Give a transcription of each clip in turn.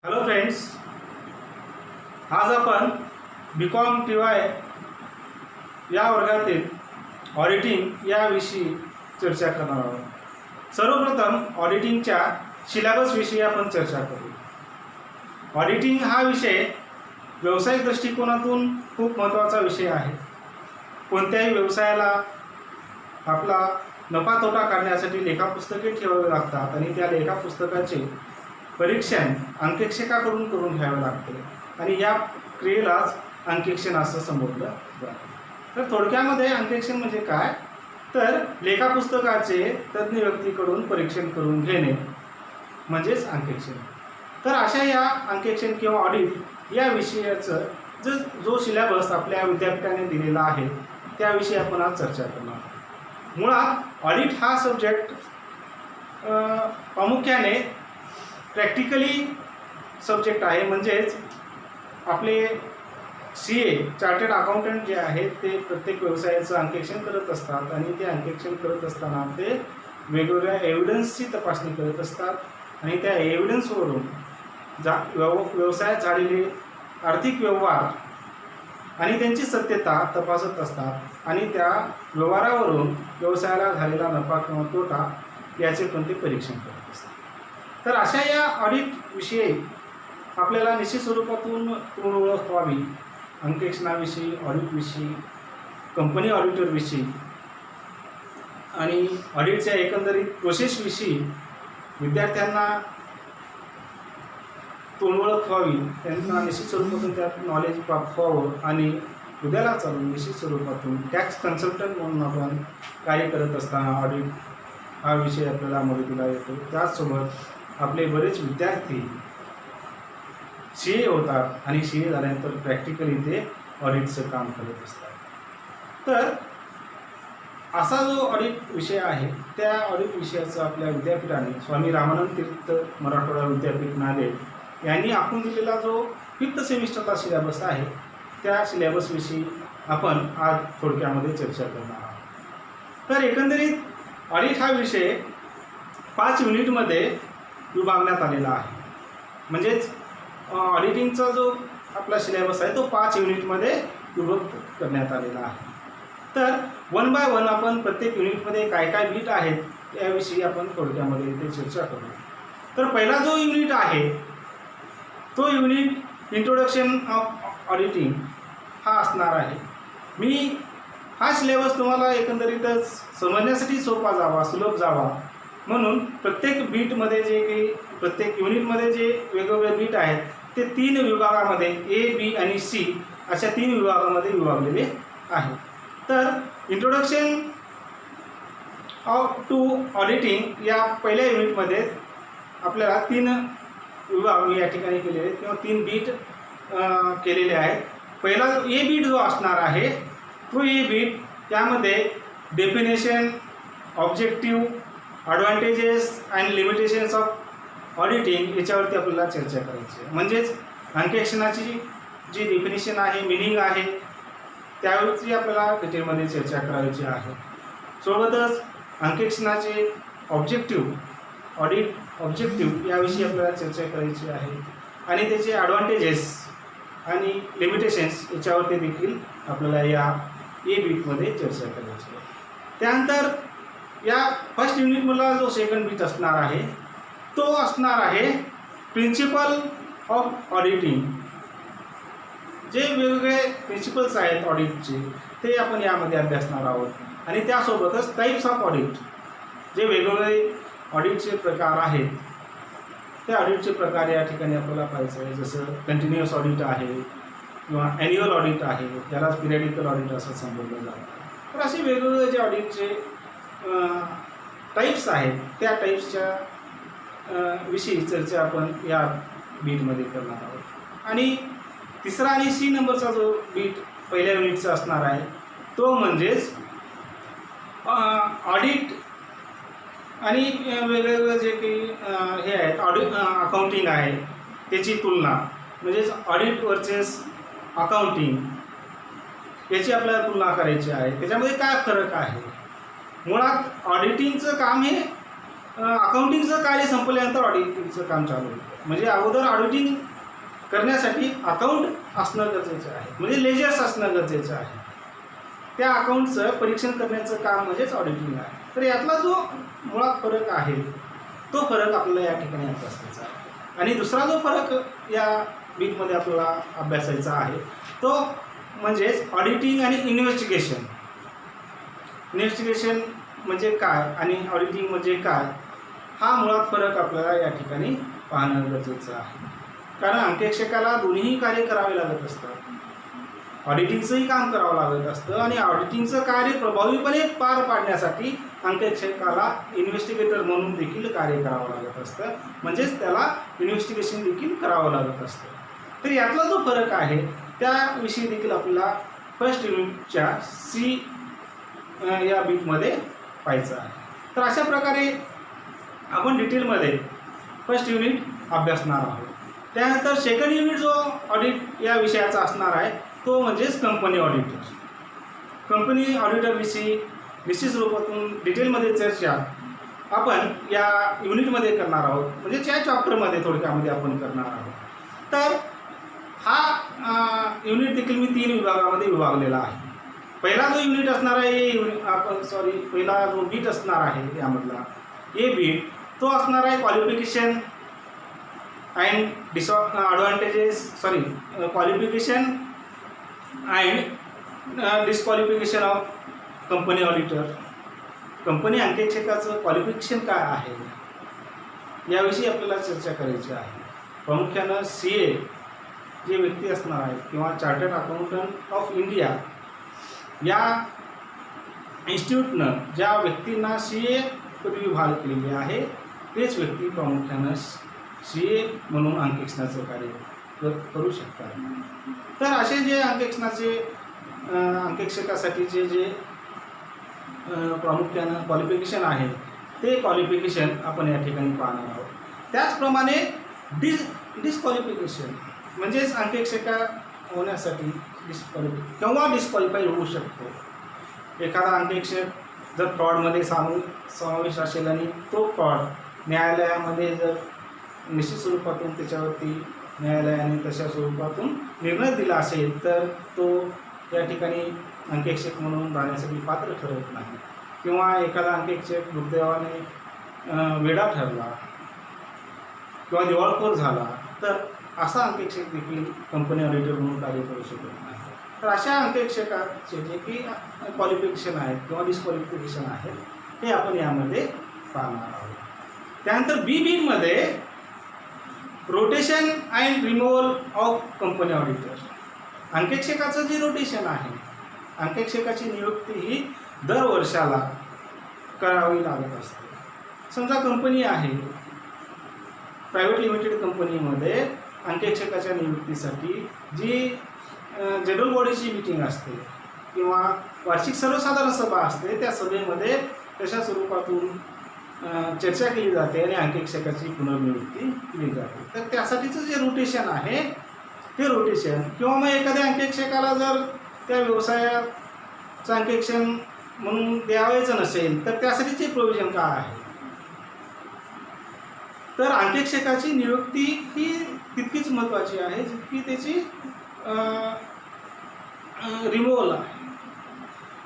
Hello friends, आज आपण BCom TY या वर्गातील ऑडिटिंग याविषयी चर्चा करणार आहोत. सर्वप्रथम ऑडिटिंगच्या सिलेबसविषयी आपण चर्चा करू. ऑडिटिंग हा विषय व्यावसायिक दृष्टिकोनातून खूप महत्त्वाचा विषय आहे. कोणत्याही व्यवसायाला आपला नफा तोटा काढण्यासाठी लेखापुस्तके ठेवावी लागतात आणि त्या लेखापुस्तकाचे परीक्षण अंकेक्षकाकडून करून घ्यावे लागते आणि या क्रियेलाच अंकेक्षण असं संबोधलं जातं. तर थोडक्यामध्ये अंकेक्षण म्हणजे काय, तर लेखापुस्तकाचे तज्ज्ञ व्यक्तीकडून परीक्षण करून घेणे म्हणजेच अंकेक्षण. तर अशा या अंकेक्षण किंवा ऑडिट या विषयाचं जो सिलेबस आपल्या विद्यापीठाने दिलेला आहे त्याविषयी आपण आज चर्चा करणार आहोत. मुळात ऑडिट हा सब्जेक्ट प्रामुख्याने प्रॅक्टिकली सब्जेक्ट आहे. म्हणजेच आपले CA चार्टर्ड अकाउंटंट जे आहेत ते प्रत्येक व्यवसायाचं अंकेक्षण करत असतात आणि ते अंकेक्षण करत असताना ते वेगवेगळ्या एव्हिडन्सची तपासणी करत असतात आणि त्या एव्हिडन्सवरून व्यवसायात झालेले आर्थिक व्यवहार आणि त्यांची सत्यता तपासत असतात आणि त्या व्यवहारावरून व्यवसायाला झालेला नफा किंवा तोटा याचे पण ते परीक्षण करत असतात. तर अशा या ऑडिट विषयी आपल्याला निश्चित स्वरूपातून पूर्ण ओळख व्हावी. अंकेक्षणाविषयी, ऑडिटविषयी, कंपनी ऑडिटरविषयी आणि ऑडिटच्या एकंदरीत प्रोसेसविषयी विद्यार्थ्यांना तोंड ओळख व्हावी, त्यांना निश्चित स्वरूपातून त्यात नॉलेज प्राप्त व्हावं आणि उद्याला चालून निश्चित स्वरूपातून टॅक्स कन्सल्टंट म्हणून आपण कार्य करत असताना ऑडिट हा विषय आपल्याला मदतीला येतो. त्याचसोबत आपले बरेच विद्यार्थी CA होतात आणि CA झाल्यानंतर प्रॅक्टिकली ते ऑडिटचं काम करत असतात. तर असा जो ऑडिट विषय आहे त्या ऑडिट विषयाचं आपल्या विद्यापीठाने स्वामी रामानंद तीर्थ मराठवाडा विद्यापीठ नांदेड यांनी आखून दिलेला जो 5th सेमिस्टरचा सिलेबस आहे त्या सिलेबसविषयी आपण आज थोडक्यामध्ये चर्चा करणार आहोत. तर एकंदरीत ऑडिट हा विषय 5 युनिटमध्ये विभागण्यात आलेला आहे. म्हणजेच ऑडिटिंगचा जो आपला सिलेबस आहे तो 5 युनिटमध्ये विभक्त करण्यात आलेला आहे. तर 1 बाय 1 आपण प्रत्येक युनिटमध्ये काय काय बीट आहेत याविषयी आपण थोडक्यामध्ये इथे चर्चा करू. तर पहिला जो युनिट आहे तो युनिट इंट्रोडक्शन ऑफ ऑडिटिंग हा असणार आहे. मी हा सिलेबस तुम्हाला एकंदरीतच समजण्यासाठी सोपा जावा, सुलभ जावा म्हणून प्रत्येक बीटमध्ये जे काही प्रत्येक युनिटमध्ये जे वेगवेगळे बीट आहेत ते 3 विभागामध्ये A, B आणि C अशा 3 विभागामध्ये विभागलेले आहे. तर इंट्रोडक्शन टू ऑडिटिंग या पहिल्या युनिटमध्ये आपल्याला 3 विभाग मी या ठिकाणी केलेले आहेत किंवा 3 बीट केलेले आहेत. पहिला A बीट जो असणार आहे तो A बीट त्यामध्ये definition, objective, advantages and limitations of auditing याच्यावरती आपल्याला चर्चा करायची आहे. म्हणजेच अंकेक्षणाची जी डेफिनेशन आहे, मिनिंग आहे त्यावरची आपल्याला डिटेलमध्ये चर्चा करायची आहे. सोबतच अंकेक्षणाचे ऑडिट ऑब्जेक्टिव्ह याविषयी आपल्याला चर्चा करायची आहे आणि त्याचे ॲडव्हान्टेजेस आणि लिमिटेशन्स याच्यावरती देखील आपल्याला या A बीटमध्ये चर्चा करायची आहे. त्यानंतर या फर्स्ट युनिटमधला जो सेकंड बीट असणार आहे तो असणार आहे प्रिन्सिपल ऑफ ऑडिटिंग. जे वेगवेगळे प्रिन्सिपल्स आहेत ऑडिटचे ते आपण यामध्ये अभ्यासणार आहोत आणि त्यासोबतच टाईप्स ऑफ ऑडिट, जे वेगवेगळे ऑडिटचे प्रकार आहेत त्या ऑडिटचे प्रकार या ठिकाणी आपल्याला पाहायचं आहे. जसं कंटिन्युअस ऑडिट आहे किंवा ॲन्युअल ऑडिट आहे, यालाच पिरियडिकल ऑडिट असं संबोधलं जातं. तर असे वेगवेगळे जे ऑडिटचे टाईप्स आहेत त्या टाईप्सच्या विषयी चर्चा आपण या बीटमध्ये करणार आहोत. आणि तिसरा आणि C नंबरचा जो बीट पहिल्या युनिटचा असणार आहे तो म्हणजेच ऑडिट आणि वेगवेगळे जे काही हे आहेत अकाउंटिंग आहे त्याची तुलना, म्हणजेच ऑडिट वर्सेस अकाउंटिंग याची आपल्याला तुलना करायची आहे. त्याच्यामध्ये काय फरक आहे. मुळात ऑडिटिंगचं काम हे अकाउंटिंगचं कार्य संपल्यानंतर ऑडिटिंगचं काम चालू होतं. म्हणजे अगोदर ऑडिटिंग करण्यासाठी अकाउंट असणं गरजेचं आहे, म्हणजे लेजर्स असणं गरजेचं आहे. त्या अकाउंटचं परीक्षण करण्याचं काम म्हणजेच ऑडिटिंग आहे. तर यातला जो मुळात फरक आहे तो फरक आपल्याला या ठिकाणी अभ्यासायचा आहे. आणि दुसरा जो फरक या बीटमध्ये आपल्याला अभ्यासायचा आहे तो म्हणजेच ऑडिटिंग आणि इन्व्हेस्टिगेशन. इन्व्हेस्टिगेशन म्हणजे काय आणि ऑडिटिंग म्हणजे काय, हा मुळात फरक आपल्याला या ठिकाणी पाहणं गरजेचं आहे. कारण अंकेक्षकाला दोन्हीही कार्य करावे लागत असतात. ऑडिटिंगचंही काम करावं लागत असतं आणि ऑडिटिंगचं कार्य प्रभावीपणे पार पाडण्यासाठी अंकेक्षकाला इन्व्हेस्टिगेटर म्हणून देखील कार्य करावं लागत असतं, म्हणजेच त्याला इन्व्हेस्टिगेशन देखील करावं लागत असतं. तर यातला जो फरक आहे त्याविषयी देखील आपल्याला फर्स्ट युनिटच्या सी या बीटमध्ये पाहायचं आहे. तर अशा प्रकारे आपण डिटेलमध्ये फर्स्ट युनिट अभ्यासणार आहोत. त्यानंतर सेकंड युनिट जो ऑडिट या विषयाचा असणार आहे तो म्हणजेच कंपनी ऑडिटर. कंपनी ऑडिटरविषयी निश्चित स्वरूपातून डिटेलमध्ये चर्चा आपण या युनिटमध्ये करणार आहोत, म्हणजे त्या चॅप्टरमध्ये थोडक्यामध्ये आपण करणार आहोत. तर हा युनिट देखील मी 3 विभागामध्ये विभागलेला आहे. पहिला जो युनिट असणार आहे पहिला जो बीट असणार आहे यामधला ए बीट तो असणार आहे qualification and qualification and disqualification of company auditor. Company अंकेक्षकाचं क्वालिफिकेशन काय आहे याविषयी आपल्याला चर्चा करायची आहे. प्रामुख्यानं CA जे व्यक्ती असणार आहेत किंवा चार्टर्ड अकाउंटंट ऑफ इंडिया या इन्स्टिट्यूटनं ज्या व्यक्तींना CA पदवी बहाल केलेली आहे तेच व्यक्ती प्रामुख्यानं CA म्हणून अंकेक्षणाचं कार्य करू शकतात. तर असे जे अंकेक्षकासाठीचे जे प्रामुख्यानं क्वालिफिकेशन आहे ते क्वालिफिकेशन आपण या ठिकाणी पाहणार आहोत. त्याचप्रमाणे डिस्क्वालिफिकेशन म्हणजेच अंकेक्षका होण्यासाठी डिस्क्वालिफाय होऊ शकतो. एखादा अंकेक्षक जर फ्रॉडमध्ये समावेश असेल आणि तो फ्रॉड न्यायालयामध्ये जर निश्चित स्वरूपातून त्याच्यावरती न्यायालयाने तशा स्वरूपातून निर्णय दिला असेल तर तो या ठिकाणी अंकेक्षक म्हणून राहण्यासाठी पात्र ठरत नाही. किंवा एखादा अंकेक्षक दुर्दैवाने वेडा ठरला किंवा दिवाळखोर झाला तर असा अंकेक्षक देखील कंपनी ऑडिटर म्हणून कार्य करू शकत नाही. तर अशा अंकेक्षकाचे जे की क्वालिफिकेशन आहेत किंवा डिस्क्वालिफिकेशन आहेत हे आपण यामध्ये पाहणार आहोत. त्यानंतर बी बीमध्ये rotation and removal of company auditor. अंकेक्षकाचं जे रोटेशन आहे, अंकेक्षकाची नियुक्ती ही दर वर्षाला करावी लागत असते. समजा कंपनी आहे, प्रायव्हेट लिमिटेड कंपनीमध्ये अंकेक्षकाच्या नियुक्तीसाठी जी जनरल बॉडीची मीटिंग असते किंवा वार्षिक सर्वसाधारण सभा असते त्या सभेमध्ये तशा स्वरूपातून चर्चा केली जाते आणि अंकेक्षकाची पुनर्नियुक्ती केली जाते. तर त्यासाठीचं जे रोटेशन आहे ते रोटेशन किंवा मग एखाद्या अंकेक्षकाला जर त्या व्यवसायाचं अंकेक्षण म्हणून द्यावायचं नसेल तर त्यासाठीचे प्रोव्हिजन काय आहे. तर अंकेक्षकाची नियुक्ती ही तितकीच महत्त्वाची आहे जितकी त्याची रिमूव्हल आहे.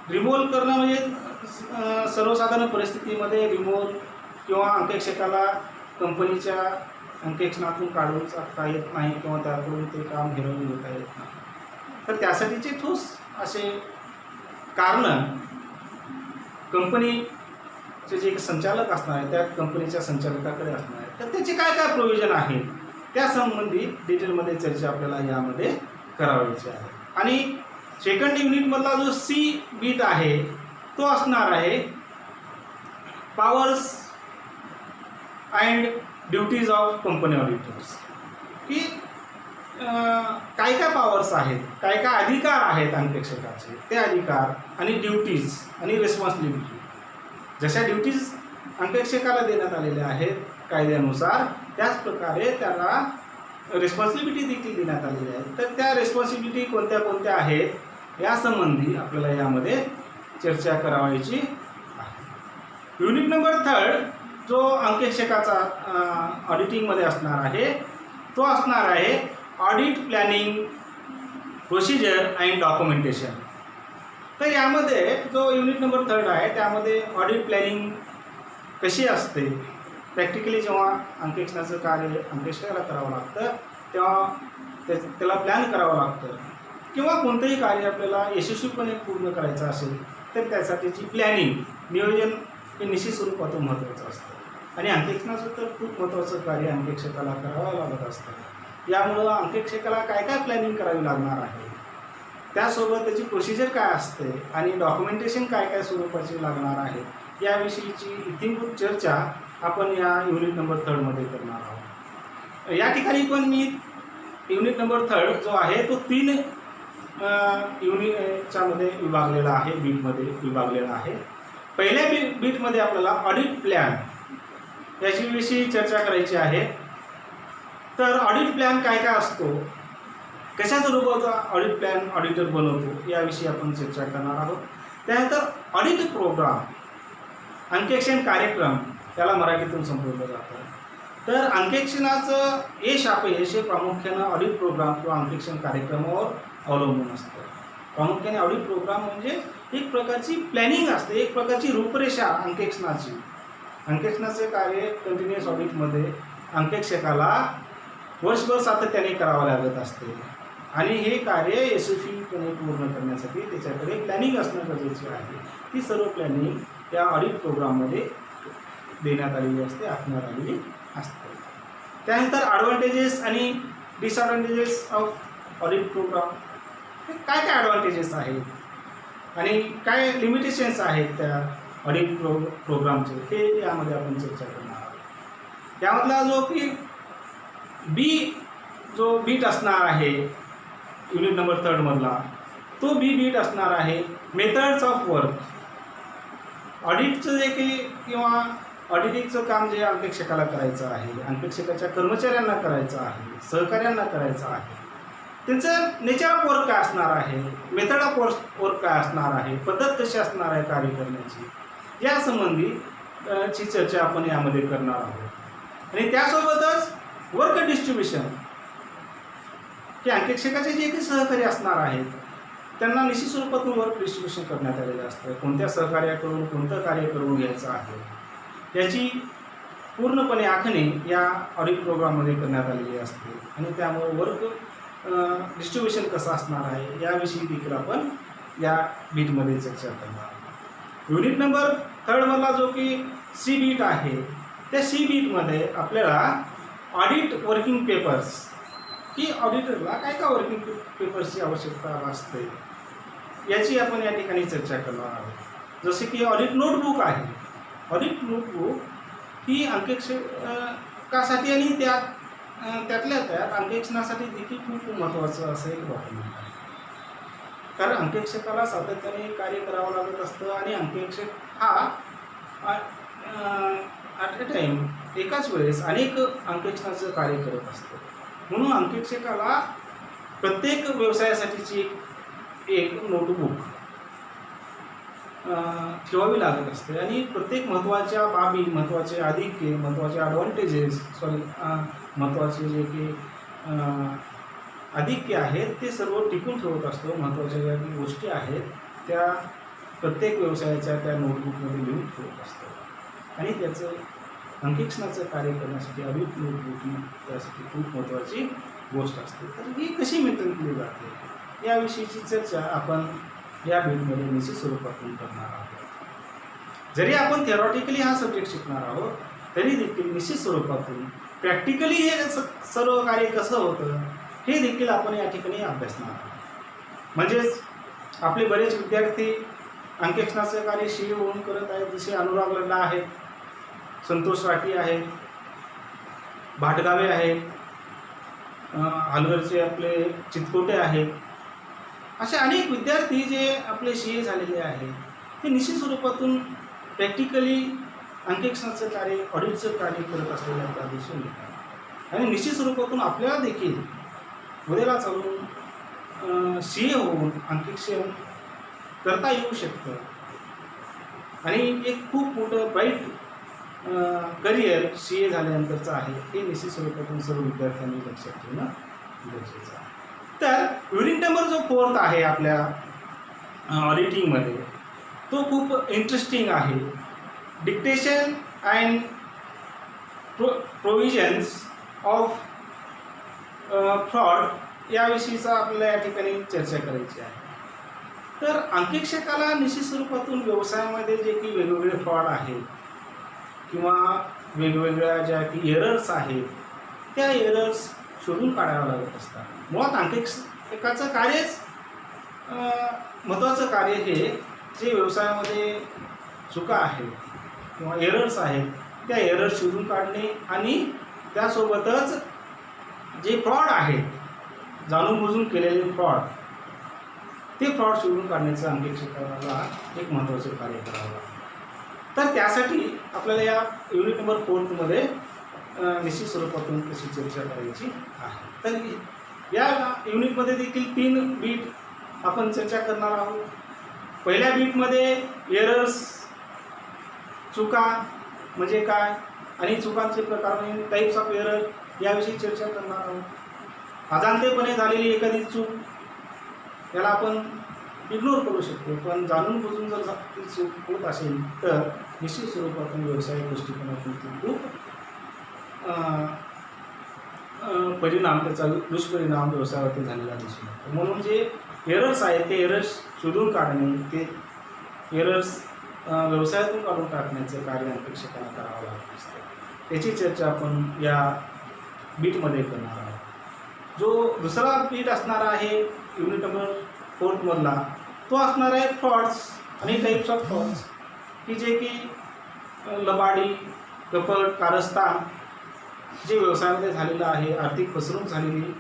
रिमूव्हल करणं म्हणजे सर्वसाधारण परिस्थितीमध्ये रिमूव्हल किंवा अंकेक्षकाला कंपनीच्या अंकेक्षणातून काढून टाकता येत नाही किंवा त्याकडून ते काम हिरवून घेता येत नाही. तर त्यासाठीचे ठोस असे कारणं कंपनीचे जे संचालक असणार आहे त्या कंपनीच्या संचालकाकडे असणार आहे. तर त्याचे काय काय प्रोव्हिजन आहेत त्यासंबंधी डिटेलमध्ये चर्चा आपल्याला यामध्ये करावायची आहे. आणि सेकंड युनिटमधला जो सी बीट आहे तो असणार आहे powers and duties of company auditors. की काय काय पॉवर्स आहेत, काय काय अधिकार आहेत अंकेक्षकाचे, ते अधिकार आणि ड्युटीज आणि रिस्पॉन्सिबिलिटी. जशा ड्युटीज अंकेक्षकाला देण्यात आलेल्या आहेत कायद्यानुसार त्याच प्रकारे त्याला रिस्पॉन्सिबिलिटी देखील देण्यात आलेल्या आहेत. तर त्या रिस्पॉन्सिबिलिटी कोणत्या कोणत्या आहेत यासंबंधी आपल्याला यामध्ये चर्चा करावायची आहे. युनिट नंबर 3 जो अंकेक्षकाचा ऑडिटिंगमध्ये असणार आहे तो असणार आहे audit planning procedure and documentation. तर यामध्ये जो युनिट नंबर 3 आहे त्यामध्ये ऑडिट प्लॅनिंग कशी असते, प्रॅक्टिकली जेव्हा अंकेक्षणाचं कार्य अंकेक्षकाला करावं लागतं तेव्हा त्याला प्लॅन करावं लागतं, किंवा कोणतंही कार्य आपल्याला यशस्वीपणे पूर्ण करायचं असेल तर त्यासाठीची प्लॅनिंग नियोजन हे निश्चित स्वरूपातून महत्त्वाचं असतं. आणि अंकेक्षणाचं तर खूप महत्त्वाचं कार्य अंकेक्षकाला करावं लागत असतं. यामुळं अंकेक्षकाला काय काय प्लॅनिंग करावी लागणार आहे, त्यासोबत त्याची प्रोसिजर काय असते आणि डॉक्युमेंटेशन काय काय स्वरूपाचे लागणार आहे याविषयीची इत्थंभूत चर्चा आपण या युनिट नंबर 3 मध्ये करणार आहोत. या ठिकाणी पण मी युनिट नंबर 3 जो आहे तो 3 युनिटच्यामध्ये विभागलेला आहे, बीटमध्ये विभागलेला आहे. पहिल्या बीटमध्ये आपल्याला ऑडिट प्लॅन याच्याविषयी चर्चा करायची आहे. तर ऑडिट प्लॅन काय काय असतो, कशा स्वरूपाचा ऑडिट प्लॅन ऑडिटर बनवतो याविषयी आपण चर्चा करणार आहोत. त्यानंतर ऑडिट प्रोग्राम, अंकेक्षण कार्यक्रम त्याला मराठीतून संबोधलं जातं. तर अंकेक्षणाचं यश अपयश हे प्रामुख्यानं ऑडिट प्रोग्राम किंवा अंकेक्षण कार्यक्रमावर अवलंबून असतं. प्रामुख्याने ऑडिट प्रोग्राम म्हणजे एक प्रकारची प्लॅनिंग असते, एक प्रकारची रूपरेषा अंकेक्षणाची. अंकेक्षणाचे कार्य कंटिन्युअस ऑडिटमध्ये अंकेक्षकाला वर्षभर सातत्याने करावं लागत असते आणि हे कार्य यशस्वीपणे पूर्ण करण्यासाठी त्याच्याकडे प्लॅनिंग असणं गरजेचे आहे. ती सर्व प्लॅनिंग या ऑडिट प्रोग्राममध्ये देण्यात आलेली असते, आखण्यात आलेली असते. त्यानंतर ॲडव्हान्टेजेस आणि डिसॲडव्हान्टेजेस ऑफ ऑडिट प्रोग्राम, काय काय ॲडव्हान्टेजेस आहेत आणि काय लिमिटेशन्स आहेत त्या ऑडिट प्रोग्रामचे, हे यामध्ये आपण चर्चा करणार आहोत. यामधला जो की जो बीट असणार आहे युनिट नंबर 3 मधला तो बीट असणार आहे मेथड्स ऑफ वर्क. ऑडिटचं जे की किंवा ऑडिटिंगचं काम जे अंकेक्षकाला करायचं आहे, अंकेक्षकाच्या कर्मचाऱ्यांना करायचं आहे, सहकाऱ्यांना करायचं आहे, त्यांचं नेचर ऑफ वर्क काय असणार आहे, मेथड ऑफ वर्क काय असणार आहे, पद्धत कशी असणार आहे कार्य करण्याची, यासंबंधी ची चर्चा आपण यामध्ये करणार आहोत. आणि त्यासोबतच वर्क डिस्ट्रीब्युशन, की अंकेक्षकाचे जे काही सहकारी असणार आहेत त्यांना निश्चित स्वरूपातून वर्क डिस्ट्रीब्युशन करण्यात आलेलं असतं. कोणत्या सहकार्याकडून कोणतं कार्य करून घ्यायचं आहे याची पूर्णपणे आखणी या ऑडिट प्रोग्राममध्ये करण्यात आलेली असते. आणि त्यामुळे वर्क डिस्ट्रीब्युशन कसं असणार आहे याविषयी देखील आपण या बीटमध्ये चर्चा करणार आहोत. युनिट नंबर 3 मधला जो की सी बीट आहे त्या सी बीटमध्ये आपल्याला ऑडिट वर्किंग पेपर्स, की ऑडिटरला काय काय वर्किंग पेपर्सची आवश्यकता असते याची आपण या ठिकाणी चर्चा करणार आहोत. जसे की ऑडिट नोटबुक आहे. ऑडिट नोटबुक ही अंकेक्षकासाठी आणि त्यातल्या त्यात अंकेक्षणासाठी देखील खूप महत्त्वाचं असं एक डॉक्युमेंट आहे. कारण अंकेक्षकाला सातत्याने कार्य करावं लागत असतं आणि अंकेक्षक हा ॲट अ टाईम एकाच वेळेस अनेक अंकेक्षणाचं कार्य करत असतो. म्हणून अंकेक्षकाला प्रत्येक व्यवसायासाठीची एक नोटबुक ठेवावी लागत असते आणि प्रत्येक महत्त्वाच्या बाबी, महत्त्वाचे आधिक्य, महत्त्वाचे महत्त्वाचे जे की आधिक्य आहेत ते सर्व टिकून ठेवत असतो. महत्त्वाच्या ज्या गोष्टी आहेत त्या प्रत्येक व्यवसायाच्या त्या नोटबुकमध्ये लिहून ठेवत असतो आणि त्याचं अंकेक्षणाचं कार्य करण्यासाठी ऑडिट नोटबुक ही त्यासाठी खूप महत्त्वाची गोष्ट असते. तर ही कशी मेंटेन केली जाते याविषयीची चर्चा आपण या बीटमध्ये निश्चित स्वरूपातून करणार आहोत. जरी आपण थेरॉटिकली हा सब्जेक्ट शिकणार आहोत तरी देखील निश्चित स्वरूपातून प्रॅक्टिकली हे सर्व कार्य कसं होतं हे देखील आपण या ठिकाणी अभ्यासणार आहोत. म्हणजेच आपले बरेच विद्यार्थी अंकेक्षणाचं कार्य शी होऊन करत आहेत. जसे अनुराग लड्डा आहेत, संतोष राठी आहेत, भाटगावे आहेत, हालवरचे आपले चितकोटे आहेत, असे अनेक विद्यार्थी जे आपले सी झालेले आहेत ते निश्चित स्वरूपातून प्रॅक्टिकली अंकेक्षणाचं कार्य, ऑडिटचं कार्य करत असलेले आपल्याला दिसून येतात. आणि निश्चित स्वरूपातून आपल्याला देखील उद्याला चालून सी होऊन अंकेक्षण करता येऊ शकतं आणि एक खूप मोठं ब्राईट करिअर CA झाल्यानंतरचं आहे हे निश्चित स्वरूपातून सर्व विद्यार्थ्यांनी लक्षात ठेवणं गरजेचं आहे. तर युनिट नंबर जो 4 आहे आपल्या ऑडिटिंगमध्ये तो खूप इंटरेस्टिंग आहे. Dictation and provisions of fraud याविषयीचा आपल्याला या ठिकाणी चर्चा करायची आहे. तर अंकेक्षकाला निश्चित स्वरूपातून व्यवसायामध्ये जे की वेगवेगळे फ्रॉड आहेत किंवा वेगवेगळ्या ज्या की एरर्स आहेत त्या एरर्स शोधून काढाव्या लागत असतात. मुळात अंकेक्षकाचं कार्यच महत्त्वाचं कार्य हे जे व्यवसायामध्ये चुका आहेत किंवा एरर्स आहेत त्या एरर्स शोधून काढणे आणि त्यासोबतच जे फ्रॉड आहेत जाणून बुजून केलेले फ्रॉड ते फ्रॉड शोधून काढण्याचं अंकेक्षकाला एक महत्त्वाचं कार्य करावं लागतं. तर त्यासाठी आपल्याला या युनिट नंबर 4मध्ये निश्चित स्वरूपातून कशी चर्चा करायची आहे. तर या युनिटमध्ये देखील 3 बीट आपण चर्चा करणार आहोत. पहिल्या बीटमध्ये एरर्स चुका म्हणजे काय आणि चुकांचे प्रकार म्हणजे टाईप्स ऑफ एरर याविषयी चर्चा करणार आहोत. अजाणतेपणे झालेली एखादी चूक याला आपण इग्नोर करू शकतो, पण जाणून बुजून जर ती चूक होत असेल तर निश्चित स्वरूपातून व्यावसायिक दृष्टिकोनातून खूप परिणाम त्याचा दुष्परिणाम व्यवसायावरती झालेला दिसून येतो. म्हणून जे एरर्स आहेत ते एरर्स शोधून काढणे ते एरर्स व्यवसायातून काढून टाकण्याचं कार्य अंकेक्षकाला करावं लागत असतं. त्याची चर्चा आपण या बीटमध्ये करणार आहोत. जो दुसरा बीट असणार आहे युनिट नंबर 4मधला तो असणार आहे फ्रॉड्स आणि टाईप्स ऑफ फ्रॉड्स की जे की लबाडी कपट कारस्थान जे व्यवसायामध्ये झालेलं आहे आर्थिक फसवणूक झालेली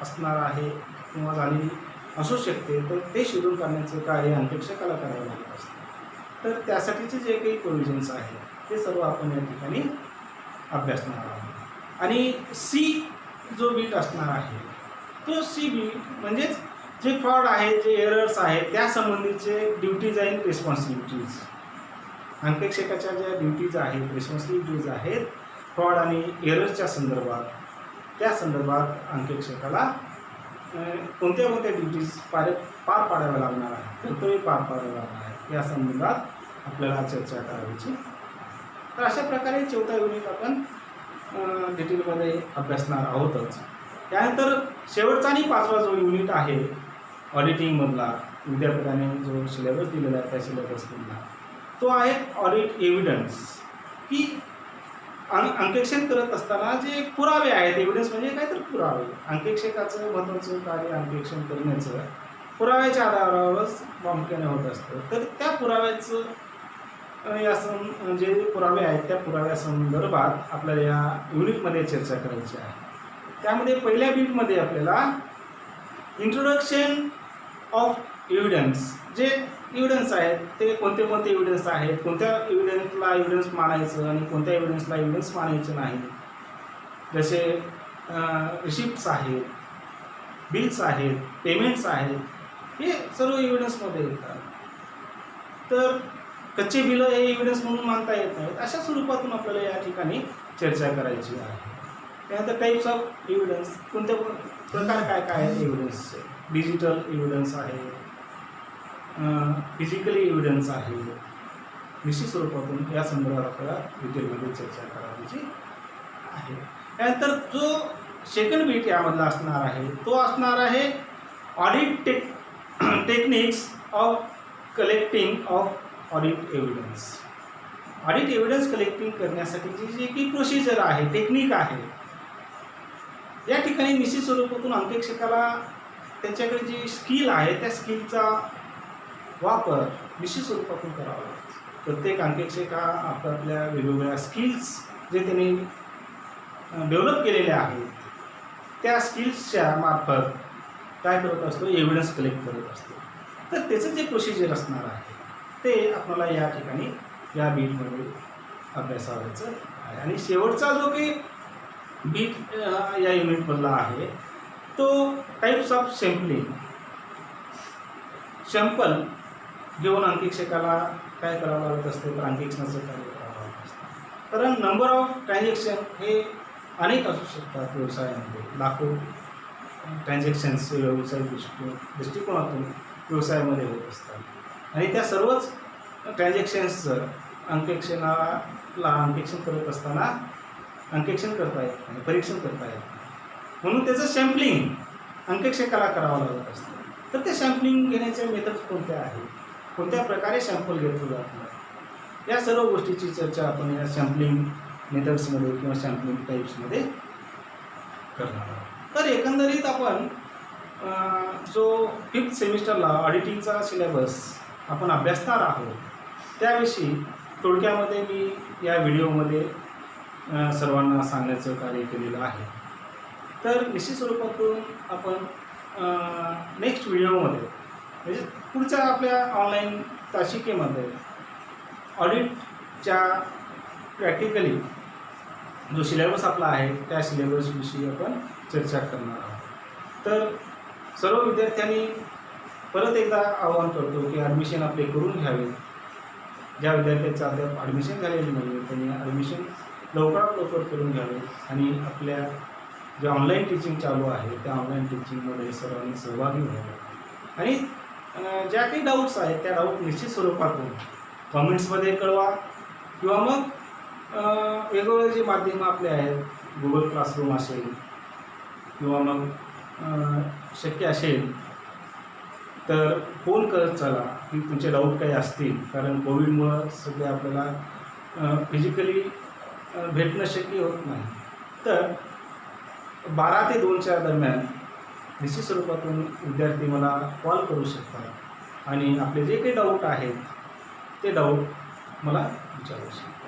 असणार आहे किंवा झालेली असू शकते तर ते शोधून काढण्याचं कार्य अंकेक्षकाला करावं लागत असतं. तर त्यासाठीचे जे काही प्रोव्हिजन्स आहेत ते सर्व आपण या ठिकाणी अभ्यासणार आहोत. आणि सी जो बीट असणार आहे तो सी बीट म्हणजेच जे फ्रॉड आहेत जे एरर्स आहेत त्यासंबंधीचे ड्युटीज अँड रिस्पॉन्सिबिलिटीज अंकेक्षकाच्या ज्या ड्युटीज आहेत रिस्पॉन्सिबिलिटीज आहेत फ्रॉड आणि एरर्सच्या संदर्भात त्या संदर्भात अंकेक्षकाला कोणत्या कोणत्या ड्युटीज पार पाडाव्या लागणार आहेत कर्तव्य पार पाडाव्या लागणार आहेत या संदर्भात आपल्याला चर्चा करायची. तर अशा प्रकारे 4था युनिट आपण डिटेलमध्ये अभ्यासणार आहोतच. त्यानंतर शेवटचा आणि 5वा जो युनिट आहे ऑडिटिंगमधला विद्यापीठाने जो सिलेबस दिलेला आहे त्या सिलेबसमधला तो आहे ऑडिट एव्हिडन्स की अंकेक्षण करत असताना जे पुरावे आहेत एव्हिडन्स म्हणजे काय तर पुरावे अंकेक्षकाचं महत्त्वाचं कार्य अंकेक्षण करण्याचं पुराव्याच्या आधारावरच प्रामुख्याने होत असतं. तर त्या पुराव्याचं जे पुरावे आहेत त्या पुराव्यासंदर्भात आपल्याला या युनिटमध्ये चर्चा करायची आहे. त्यामध्ये पहिल्या बीटमध्ये आपल्याला इंट्रोडक्शन ऑफ एव्हिडन्स जे एव्हिडन्स आहेत ते कोणते कोणते एव्हिडन्स आहेत कोणत्या एव्हिडन्सला एव्हिडन्स मानायचं आणि कोणत्या एव्हिडन्सला एव्हिडन्स मानायचं नाही जसे रिसिप्ट्स आहेत बिल्स आहेत पेमेंट्स आहेत हे सर्व एव्हिडन्समध्ये येतात. तर कच्चे बिलं हे एव्हिडन्स म्हणून मानता येत नाहीत अशा स्वरूपातून आपल्याला या ठिकाणी चर्चा करायची आहे. त्यानंतर टाईप्स ऑफ एव्हिडन्स कोणत्या प्रकार काय काय आहेत एव्हिडन्सचे डिजिटल एव्हिडन्स आहे फिजिकली एव्हिडन्स आहे निश्चित स्वरूपातून या संदर्भात आपल्याला डिटेलमध्ये चर्चा करायची आहे. त्यानंतर जो सेकंड बीट यामधला असणार आहे तो असणार आहे audit techniques of collecting of audit evidence. Audit evidence collecting करण्यासाठीची जी की प्रोसिजर आहे टेक्निक आहे या ठिकाणी निश्चित स्वरूपातून अंकेक्षकाला त्यांच्याकडे जी स्किल आहे त्या स्किलचा वापर निश्चित स्वरूपातून करावा लागतो. प्रत्येक अंकेक्षक हा आपापल्या वेगवेगळ्या स्किल्स जे त्यांनी डेव्हलप केलेल्या आहेत त्या स्किल्सच्या मार्फत काय करत असतो एव्हिडन्स कलेक्ट करत असतो. तर त्याचं जे प्रोसिजर असणार आहे ते आपल्याला या ठिकाणी या बीटमध्ये अभ्यासावायचं आहे. आणि शेवटचा जो काही बीट या युनिटमधला आहे तो टाईप्स ऑफ सॅम्पलिंग सॅम्पल घेऊन अंकेक्षकाला काय करावं लागत असते तर अंकेक्षणाचं कार्य करावं लागत असतं. कारण नंबर ऑफ ट्रान्झॅक्शन हे अनेक असू शकतात व्यवसायामध्ये. लाखो ट्रान्झॅक्शन्स व्यवसाय दृष्टिकोनातून व्यवसायामध्ये होत असतात आणि त्या सर्वच ट्रान्झॅक्शन्सचं अंकेक्षण करत असताना अंकेक्षण करता येत नाही, परीक्षण करता येत नाही. म्हणून त्याचं सॅम्पलिंग अंकेक्षकाला करावं लागत असतं. तर ते सॅम्पलिंग घेण्याचे मेथड्स कोणत्या आहेत, कोणत्या प्रकारे सॅम्पल घेतलं जातं, या सर्व गोष्टीची चर्चा आपण या सॅम्पलिंग मेथड्समध्ये किंवा सॅम्पलिंग टाईप्समध्ये करणार आहोत. तर एकंदरीत आपण जो 5th सेमिस्टरला ऑडिटिंगचा सिलेबस आपण अभ्यासणार आहोत त्याविषयी थोडक्यामध्ये मी या व्हिडिओमध्ये सर्वांना सांगण्याचं कार्य केलेलं आहे. तर निश्चित स्वरूपातून आपण नेक्स्ट व्हिडिओमध्ये म्हणजे पुढच्या आपल्या ऑनलाईन तासिकेमध्ये ऑडिटच्या प्रॅक्टिकली जो सिलेबस आपला आहे त्या सिलेबसविषयी आपण चर्चा करणार आहोत. तर सर्व विद्यार्थ्यांनी परत एकदा आवाहन करतो की ॲडमिशन आपले करून घ्यावे. ज्या विद्यार्थ्यांचं अद्याप ॲडमिशन झालेलं नाही त्यांनी ॲडमिशन लवकरात लवकर करून घ्यावे आणि आपल्या जे ऑनलाईन टीचिंग चालू आहे त्या ऑनलाईन टीचिंगमध्ये सर्वांनी सहभागी व्हावे आणि ज्या काही डाऊट्स आहेत त्या डाऊट निश्चित स्वरूपातून कॉमेंट्समध्ये कळवा किंवा मग वेगवेगळे जे माध्यमं आपले आहेत गुगल क्लासरूम असेल किंवा मग शक्य असेल तर फोन करत चला की तुमचे डाऊट काही असतील. कारण कोविडमुळं सध्या आपल्याला फिजिकली भेटणं शक्य होत नाही. तर 12 ते 2च्या दरम्यान निश्चित स्वरूपातून विद्यार्थी मला कॉल करू शकतात आणि आपले जे काही डाऊट आहेत ते डाऊट मला विचारू शकतात.